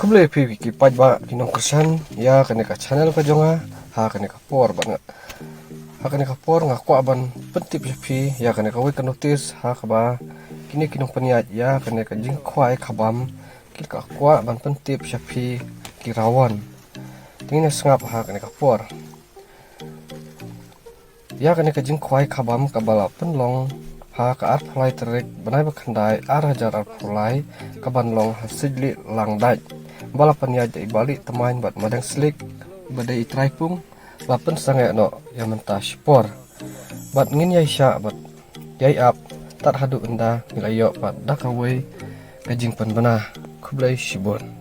Kublai pi wiki paj ba dinong kersan ya kene ka channel ka jonga ha kene ka por ba nga ha kene ka por nga kwa ban pentip pi ya kene ka wik notice ha ka ba kini kinong paniat ya kene ka jing khwai khabam kil ka kwa ban pentip pi kirawan tingin sngap ha kene ka por ya kene ka jing khwai khabam ka bala penlong ha ka ar phlai trek banai ba khandai ar hajar ar phlai ka ban long ha sigli lang dai bala panya dai bali tamain bat madang slik badai itrai pung lapen sangai no yang mentah spor bat ngin yai sya bat yai ap tar hadu enda nilayo bat dakawai kajing pan bana kublai shibon.